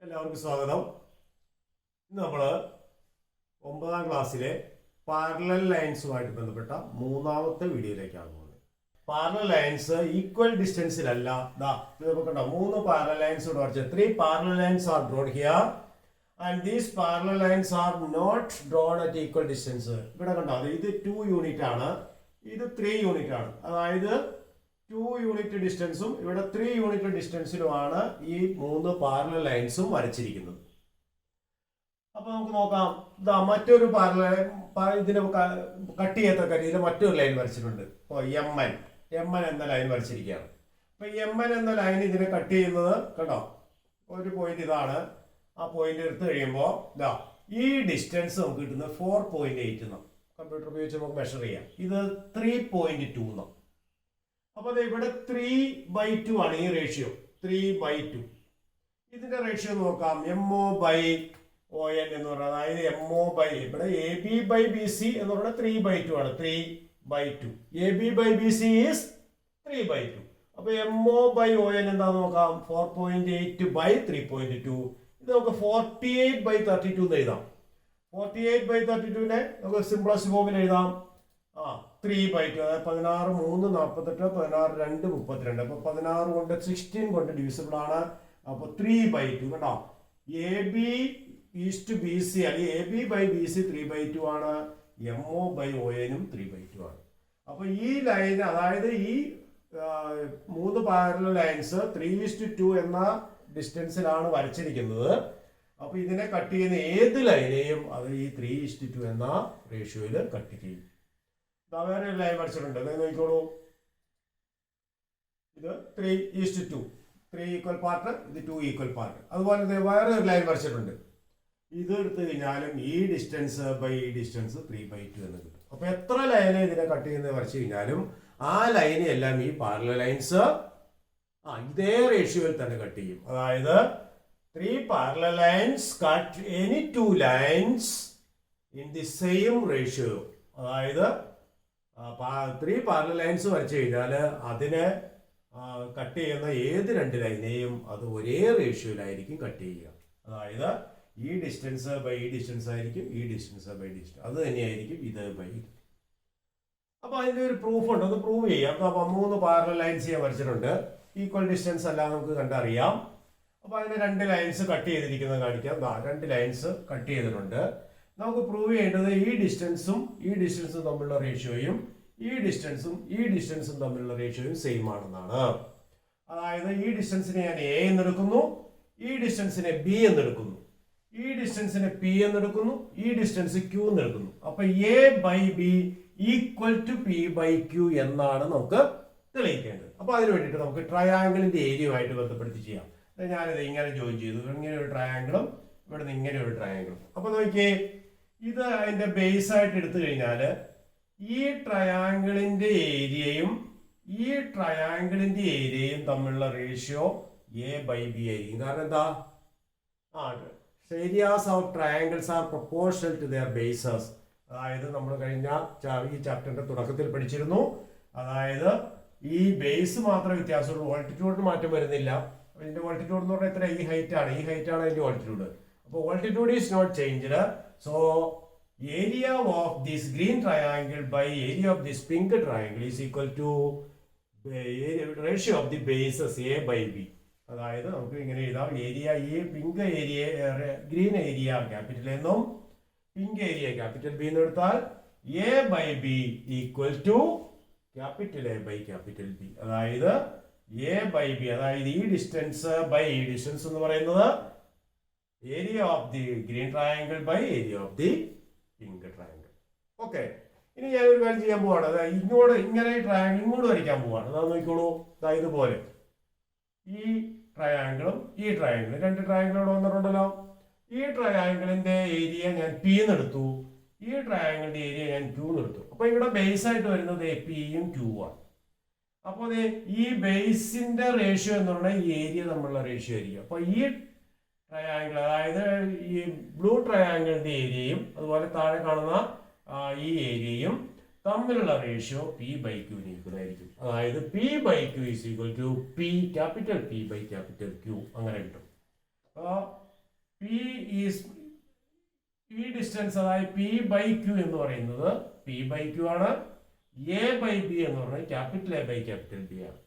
എല്ലാവർക്കും സ്വാഗതം. ഇന്ന് നമ്മൾ 9ാം ക്ലാസ്സിലെ പാരലൽ ലൈൻസുമായിട്ട് ബന്ധപ്പെട്ട മൂന്നാമത്തെ വീഡിയോയിലേക്കാണ് പോകുന്നത്. പാരലൽ ലൈൻസ് ഈക്വൽ ഡിസ്റ്റൻസിലല്ല. കണ്ടോ, 3 പാരലൽ ലൈൻസ് ഇവിടെ വരച്ചത്. 3 parallel lines are drawn here and these parallel lines are not drawn at equal distance. ഇവിടെ കണ്ടോ, ഇത് 2 യൂണിറ്റ് ആണ്, ഇത് 3 യൂണിറ്റ് ആണ്. അതായത് 2 യൂണിറ്റ് ഡിസ്റ്റൻസും ഇവിടെ 3 യൂണിറ്റ് ഡിസ്റ്റൻസിലുമാണ് ഈ 3 പാരലൽ ലൈൻസും വരച്ചിരിക്കുന്നത്. അപ്പൊ നമുക്ക് നോക്കാം. മറ്റൊരു പാരലൽ ഇതിനെ കട്ട് ചെയ്യത്തക്ക രീതിയിൽ മറ്റൊരു ലൈൻ വരച്ചിട്ടുണ്ട്. എം എൻ എന്ന ലൈൻ വരച്ചിരിക്കുകയാണ്. അപ്പൊ എം എൻ എന്ന ലൈൻ ഇതിനെ കട്ട് ചെയ്യുന്നത് കണ്ടോ, ഒരു പോയിന്റ് ഇതാണ്. ആ പോയിന്റ് എടുത്തു കഴിയുമ്പോൾ ഈ ഡിസ്റ്റൻസ് നമുക്ക് കിട്ടുന്നത് 4.8 എന്നാണ്. കമ്പ്യൂട്ടർ ഉപയോഗിച്ച് നമുക്ക് മെഷർ ചെയ്യാം. ഇത് 3.2 എന്നാണ്. അപ്പൊ ഇവിടെ 3/2 ആണ് ഈ റേഷ്യോ. 3/2 ഇതിന്റെ റേഷ്യോ നോക്കാം. MO/ON എന്ന് പറയുന്നത്, അതായത് MO ഇവിടെ AB/BC എന്ന് പറയുന്നത് 3/2 ആണ്. 3/2 AB/BC is 3/2. അപ്പൊ MO/ON എന്താന്ന് നോക്കാം. 4.8/3.2. ഇത് നമുക്ക് 48/32 എന്ന് എഴുതാം. 48/32നെ നമുക്ക് സിംപ്ലസ്റ്റ് ഫോമിൽ എഴുതാം. 3/2, അതായത് 16 3 48, 16 2 32. അപ്പൊ 16 കൊണ്ട് 16 കൊണ്ട് ഡിവിസിബിൾ ആണ്. അപ്പൊ 3/2 കേട്ടോ. AB/BC അല്ലെങ്കിൽ AB/BC 3/2 ആണ്. MO/ON 3/2 ആണ്. അപ്പൊ ഈ ലൈൻ, അതായത് ഈ 3 പാരലൽ ലൈൻസ് 3:2 എന്ന ഡിസ്റ്റൻസിലാണ് വരച്ചിരിക്കുന്നത്. അപ്പൊ ഇതിനെ കട്ട് ചെയ്യുന്ന ഏത് ലൈനെയും അത് ഈ 3:2 എന്ന റേഷ്യോയിൽ കട്ട് ചെയ്യും. വേറെ ഒരു ലൈൻ വരച്ചിട്ടുണ്ട്, നോക്കിക്കോളൂ. ഇത് 3:2, 3 ഈക്വൽ പാർട്ട്, ഇത് 2 ഈക്വൽ പാർട്ട്. അതുപോലെ വേറെ ഒരു ലൈൻ വരച്ചിട്ടുണ്ട്. ഇത് എടുത്തു കഴിഞ്ഞാലും ഈ ഡിസ്റ്റൻസ് ബൈ ഈ ഡിസ്റ്റൻസ് 3/2 എന്ന് കിട്ടും. അപ്പൊ എത്ര ലൈന് ഇതിനെ കട്ട് ചെയ്യുന്നത് വരച്ചു കഴിഞ്ഞാലും ആ ലൈനെ എല്ലാം ഈ പാരലൽ ലൈൻസ് ഇതേ റേഷ്യോയിൽ തന്നെ കട്ട് ചെയ്യും. അതായത് 3 parallel lines cut any 2 lines in the same ratio. അതായത് 3 പാരലൽ ലൈൻസ് വരച്ചു കഴിഞ്ഞാൽ അതിനെ കട്ട് ചെയ്യുന്ന ഏത് 2 ലൈനെയും അത് ഒരേ റേഷ്യോയിലായിരിക്കും കട്ട് ചെയ്യുക. അതായത് ഈ ഡിസ്റ്റൻസ് ബൈ ഈ ഡിസ്റ്റൻസ് ആയിരിക്കും, ഈ ഡിസ്റ്റൻസ് ബൈ ഡിസ്റ്റൻസ് അത് തന്നെയായിരിക്കും ഇത് ബൈ ഇത്. അപ്പൊ അതിന്റെ ഒരു പ്രൂഫ് ഉണ്ട്, അത് പ്രൂവ് ചെയ്യാം. അപ്പൊ 3 പാരലൽ ലൈൻസ് ഞാൻ വരച്ചിട്ടുണ്ട്. ഈക്വൽ ഡിസ്റ്റൻസ് അല്ല നമുക്ക് കണ്ടറിയാം. അപ്പൊ അതിന് 2 ലൈൻസ് കട്ട് ചെയ്തിരിക്കുന്നത് കാണിക്കാം. 2 ലൈൻസ് കട്ട് ചെയ്തിട്ടുണ്ട്. നമുക്ക് പ്രൂവ് ചെയ്യേണ്ടത് ഈ ഡിസ്റ്റൻസും തമ്മിലുള്ള റേഷ്യോയും ഈ ഡിസ്റ്റൻസും തമ്മിലുള്ള റേഷ്യോയും സെയിം ആണെന്നാണ്. അതായത് ഈ ഡിസ്റ്റൻസിനെ ഞാൻ A എന്നെടുക്കുന്നു, ഈ ഡിസ്റ്റൻസിനെ B എന്നെടുക്കുന്നു, ഈ ഡിസ്റ്റൻസിനെ P എന്നെടുക്കുന്നു, ഈ ഡിസ്റ്റൻസ് Q എന്നെടുക്കുന്നു. അപ്പൊ A/B ഈക്വൽ ടു P/Q എന്നാണ് നമുക്ക് തെളിയിക്കേണ്ടത്. അപ്പൊ അതിന് വേണ്ടിയിട്ട് നമുക്ക് ട്രയാങ്കിളിന്റെ ഏരിയയുമായിട്ട് ബന്ധപ്പെടുത്തി ചെയ്യാം. ഞാനിത് ഇങ്ങനെ ജോയിൻ ചെയ്തു. ഇങ്ങനെ ഒരു ട്രയാങ്കിളും ഇവിടെ നിന്ന് ഇങ്ങനെ ഒരു ട്രയാങ്കിളും. അപ്പൊ നോക്കിയേ, ഇത് അതിന്റെ ബേസ് ആയിട്ട് എടുത്തു കഴിഞ്ഞാല് ഈ ട്രയാങ്കിളിന്റെ ഏരിയയും തമ്മിലുള്ള റേഷ്യോ A/B ആയിരിക്കും. കാരണം എന്താ, areas of triangles are proportional to their bases. അതായത് നമ്മൾ കഴിഞ്ഞ ഈ ചാപ്റ്ററിന്റെ തുടക്കത്തിൽ പഠിച്ചിരുന്നു. അതായത് ഈ ബേസ് മാത്രമേ വ്യത്യാസമുള്ളൂ, ഓൾട്ടിറ്റ്യൂഡിന് മാറ്റം വരുന്നില്ല. ഇതിന്റെ ഓൾട്ടിറ്റ്യൂഡ് എന്ന് പറഞ്ഞാൽ എത്ര, ഈ ഹൈറ്റ് ആണ് അതിന്റെ ഓൾട്ടിറ്റ്യൂഡ്. അപ്പോൾ altitude is not changed. So area of this green triangle by area of this pink triangle is equal to ratio of the bases A/B. അതായത് നമുക്ക് ഇങ്ങനെ എഴുതാം. ഏരിയ ഗ്രീൻ ഏരിയ ക്യാപിറ്റൽ എന്നും പിങ്ക് ഏരിയ ക്യാപിറ്റൽ B എന്ന് എടുത്താൽ A/B equal to capital A by capital B. അതായത് A/B, അതായത് ഈ ഡിസ്റ്റൻസ് ബൈ ഈ ഡിസ്റ്റൻസ് എന്ന് പറയുന്നത് area of the green triangle by area of the pink triangle. Okay, ഇനി ഞാൻ ഒരു കാര്യം ചെയ്യാൻ പോവാണ്. ഇങ്ങനെ ട്രയാങ്കിൾ ഇങ്ങോട്ട് വരയ്ക്കാൻ പോവാണ്. അതാ നോക്കിക്കോളൂ. ഇതുപോലെ ഈ ട്രയാങ്കിളും 2 ട്രയാങ്കിൾ ഇവിടെ വന്നിട്ടുണ്ടല്ലോ. ഈ ട്രയാങ്കിളിന്റെ ഏരിയ ഞാൻ P എന്നെടുത്തു, ഈ ട്രയാങ്കിളിന്റെ ഏരിയ ഞാൻ Q എന്നെടുത്തു. അപ്പൊ ഇവിടെ ബേസ് ആയിട്ട് വരുന്നത് P യും Q ആണ്. അപ്പോൾ ഈ ബേസിന്റെ റേഷ്യോ എന്ന് പറഞ്ഞാൽ ഈ ഏരിയ തമ്മിലുള്ള റേഷ്യോ ആയിരിക്കും. അപ്പൊ ഈ ട്രയാങ്കിൾ, അതായത് ഈ ബ്ലൂ ട്രയാങ്കിളിന്റെ ഏരിയയും അതുപോലെ താഴെ കാണുന്ന ഈ ഏരിയയും തമ്മിലുള്ള റേഷ്യോ P/Q ഈക്വൽ ആയിരിക്കും. അതായത് P/Q is equal to capital P by capital Q അങ്ങനെ കിട്ടും. പി ഈസ് ഈ ഡിസ്റ്റൻസ് അതായത് പി ബൈ ക്യൂ എന്ന് പറയുന്നത് പി ബൈ ക്യൂ ആണ്. എ ബൈ ബി എന്ന് പറഞ്ഞാൽ capital A by capital B ആണ്.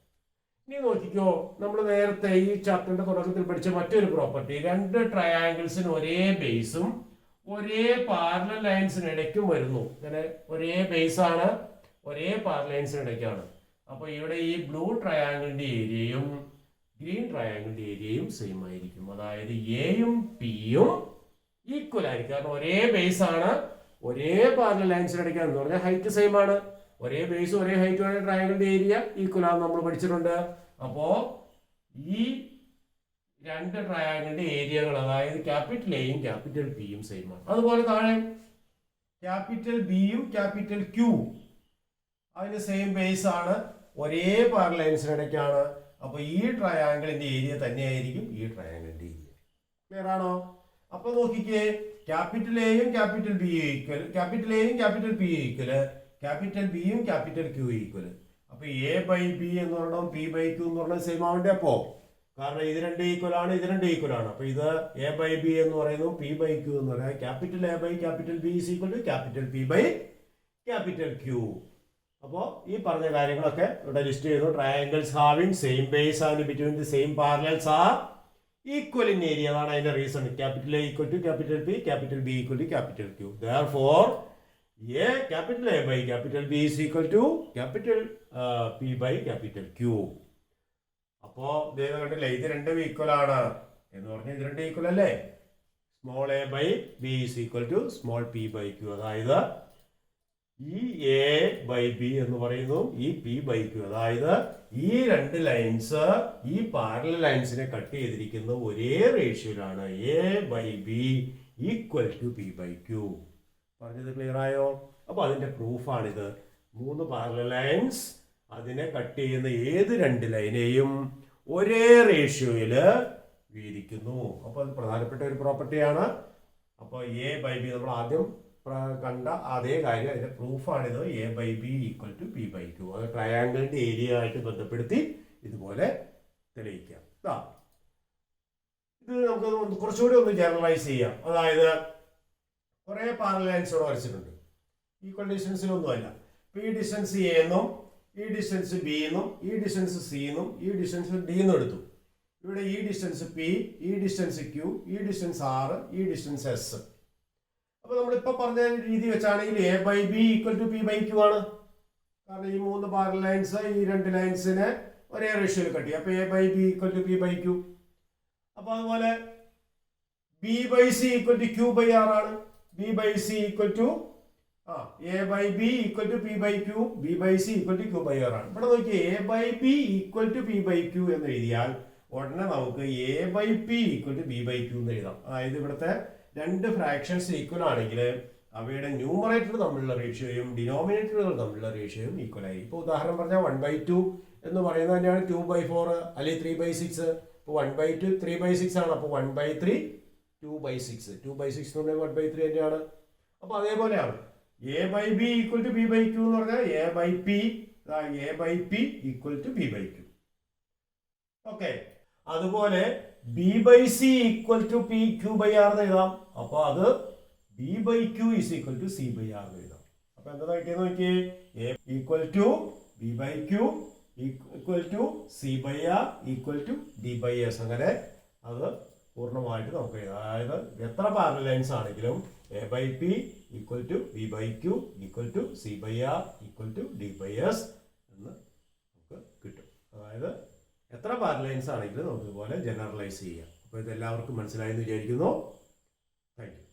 ഇനി നോക്കിക്കോ, നമ്മൾ നേരത്തെ ഈ ചാപ്റ്ററിന്റെ തുടക്കത്തിൽ പഠിച്ച മറ്റൊരു പ്രോപ്പർട്ടി, രണ്ട് ട്രയാങ്കിൾസിന് ഒരേ ബേസും ഒരേ പാരലൽ ലൈൻസിന് ഇടയ്ക്കും വരുന്നു. ഇങ്ങനെ ഒരേ ബേസ് ആണ്, ഒരേ പാരലൽ ലൈൻസിന് ഇടയ്ക്കാണ്. അപ്പൊ ഇവിടെ ഈ ബ്ലൂ ട്രയാങ്കിളിന്റെ ഏരിയയും ഗ്രീൻ ട്രയാങ്കിളിന്റെ ഏരിയയും സെയിം ആയിരിക്കും. അതായത് എയും പിയും ഈക്വൽ ആയിരിക്കും. കാരണം ഒരേ ബേസ് ആണ്, ഒരേ പാരലൽ ലൈൻസിന് ഇടയ്ക്കാണ് എന്ന് പറഞ്ഞാൽ ഹൈറ്റ് സെയിം ആണ്. ഒരേ ബേസ് ഒരേ ഹൈറ്റ് ആണ്, ട്രയാങ്കിളിന്റെ ഏരിയ ഈക്വൽ ആണെന്ന് നമ്മൾ പഠിച്ചിട്ടുണ്ട്. അപ്പോ ഈ രണ്ട് ട്രയാങ്കിളിന്റെ ഏരിയകൾ അതായത് ക്യാപിറ്റൽ എയും ക്യാപിറ്റൽ പിയും സെയിം ആണ്. അതുപോലെ താഴെ ക്യാപിറ്റൽ ബിയും ക്യാപിറ്റൽ ക്യൂ അതിന് സെയിം ബേസ് ആണ്, ഒരേ പാരലൽ ലൈൻസിന് ഇടയ്ക്കാണ്. അപ്പൊ ഈ ട്രയാങ്കിളിന്റെ ഏരിയ തന്നെയായിരിക്കും ഈ ട്രയാങ്കിളിന്റെ ഏരിയ. ക്ലിയർ ആണോ? അപ്പൊ നോക്കിക്കേ, ക്യാപിറ്റൽ എയും ക്യാപിറ്റൽ ബിയും ഈക്വൽ, ക്യാപിറ്റൽ എയും ക്യാപിറ്റൽ പിയും ഈക്വല്, ക്യാപിറ്റൽ ബിയും ക്യാപിറ്റൽ ക്യൂ ഈക്വല്. അപ്പൊ എ ബൈ ബി എന്ന് പറഞ്ഞാൽ പി ബൈ ക്യൂ എന്ന് പറഞ്ഞാൽ സെയിം ആവണ്ടേ? അപ്പോ കാരണം ഇത് രണ്ട് ഈക്വൽ ആണ്, ഇത് രണ്ട് ഈക്വൽ ആണ്. അപ്പൊ ഇത് എ ബൈ ബി എന്ന് പറയുന്നു, പി ബൈ ക്യൂ എന്ന് പറയാം. Capital A by capital B is equal to capital P by capital Q. അപ്പോൾ ഈ പറഞ്ഞ കാര്യങ്ങളൊക്കെ ഇവിടെ ലിസ്റ്റ് ചെയ്യുന്നു. Triangles having same base and between the same parallels are equal in area. അതാണ് അതിന്റെ reason. Capital A equal to capital P, capital B equal to capital Q. Therefore A capital A by capital B is equal to capital P by capital Q. അപ്പോ കണ്ടില്ലേ, ഇത് രണ്ടും equal ആണ് എന്ന് പറഞ്ഞാൽ ഇത് രണ്ടും ഈക്വൽ അല്ലേ? Small A by B is equal to small P by Q. അതായത് ഈ എ ബൈ ബി എന്ന് പറയുന്നു, ഈ പി ബൈ ക്യൂ. അതായത് ഈ രണ്ട് ലൈൻസ് ഈ പാരലൽ ലൈൻസിനെ കട്ട് ചെയ്തിരിക്കുന്നത് ഒരേ റേഷ്യോയിലാണ്. A by B equal to P by Q. പറഞ്ഞത് ക്ലിയർ ആയോ? അപ്പൊ അതിന്റെ പ്രൂഫാണിത്. മൂന്ന് പാരലൽ ലൈൻസ് അതിനെ കട്ട് ചെയ്യുന്ന ഏത് രണ്ട് ലൈനെയും ഒരേ റേഷ്യോയില് വീതിക്കുന്നു. അപ്പൊ അത് പ്രധാനപ്പെട്ട ഒരു പ്രോപ്പർട്ടിയാണ്. അപ്പൊ എ ബൈ ബി നമ്മൾ ആദ്യം കണ്ട അതേ കാര്യം, അതിന്റെ പ്രൂഫാണിത്. A by B equal to P by Q. അത് ട്രയാങ്കിളിന്റെ ഏരിയ ആയിട്ട് ബന്ധപ്പെടുത്തി ഇതുപോലെ തെളിയിക്കാം. ഇത് നമുക്ക് കുറച്ചുകൂടി ഒന്ന് ജനറലൈസ് ചെയ്യാം. അതായത് കുറെ പാരലൽ ലൈൻസ് ഇവിടെ വരച്ചിട്ടുണ്ട്. ഈക്വൽ ഡിസ്റ്റൻസിലൊന്നുമല്ല. ഇപ്പൊ ഈ ഡിസ്റ്റൻസ് എ എന്നും ഈ ഡിസ്റ്റൻസ് ബി എന്നും ഈ ഡിസ്റ്റൻസ് സി എന്നും ഈ ഡിസ്റ്റൻസ് ഡി എന്നും എടുത്തു. ഇവിടെ ഈ ഡിസ്റ്റൻസ് പി, ഈ ഡിസ്റ്റൻസ് ക്യൂ, ഈ ഡിസ്റ്റൻസ് ആർ, ഈ ഡിസ്റ്റൻസ് എസ്. അപ്പൊ നമ്മളിപ്പോ പറഞ്ഞ രീതി വെച്ചാണെങ്കിൽ A by B equal to P by Q ആണ്. കാരണം ഈ മൂന്ന് പാരലൽ ലൈൻസ് ഈ രണ്ട് ലൈൻസിനെ ഒരേ റേഷ്യോയിൽ കട്ടി. അപ്പൊ A by B equal to P by Q. അപ്പൊ അതുപോലെ B by C equal to Q by R ആണ്. B by C equal to A by B equal to P by Q, B by C equal to Q by R ആണ്. ഇവിടെ നോക്കി A by B equal to P by Q എന്ന് എഴുതിയാൽ ഉടനെ നമുക്ക് A by P equal to B by Q എന്ന് എഴുതാം. അതായത് ഇവിടുത്തെ രണ്ട് ഫ്രാക്ഷൻസ് ഈക്വൽ ആണെങ്കിൽ അവയുടെ ന്യൂമറേറ്റർ തമ്മിലുള്ള റേഷ്യോയും ഡിനോമിനേറ്ററുകൾ തമ്മിലുള്ള റേഷ്യോയും ഈക്വൽ ആയി. ഇപ്പോൾ ഉദാഹരണം പറഞ്ഞാൽ 1/2 എന്ന് പറയുന്നത് തന്നെയാണ് 2/4 അല്ലെങ്കിൽ 3/6. ഇപ്പോൾ 1/2 3/6 ആണ്. അപ്പോൾ 1/3 2/6. 2/6 എന്ന് പറഞ്ഞാൽ 1/3 തന്നെയാണ്. അപ്പൊ അതേപോലെയാണ് A by B equal to B by Q എന്ന് പറഞ്ഞാൽ A by P equal to B by Q. Okay, അതുപോലെ B by C equal to P Q by R എന്ന് എഴുതാം. അപ്പൊ അത് B by Q is equal to C by R എന്ന് എഴുതാം. അപ്പൊ എന്താ കിട്ടിയെന്ന് നോക്കിയേ, A equal to B by Q equal to C by R equal to D by S. അങ്ങനെ അത് പൂർണ്ണമായിട്ട് നമുക്ക് എഴുതാം. അതായത് എത്ര പാരലൽ ലൈൻസ് ആണെങ്കിലും A by P equal to B by Q equal to C by R equal to D by S എന്ന് നമുക്ക് കിട്ടും. അതായത് എത്ര പാരലൽ ലൈൻസ് ആണെങ്കിലും നമുക്ക് ഇതുപോലെ ജനറലൈസ് ചെയ്യാം. അപ്പോൾ ഇത് എല്ലാവർക്കും മനസ്സിലായെന്ന് വിചാരിക്കുന്നു. Thank you.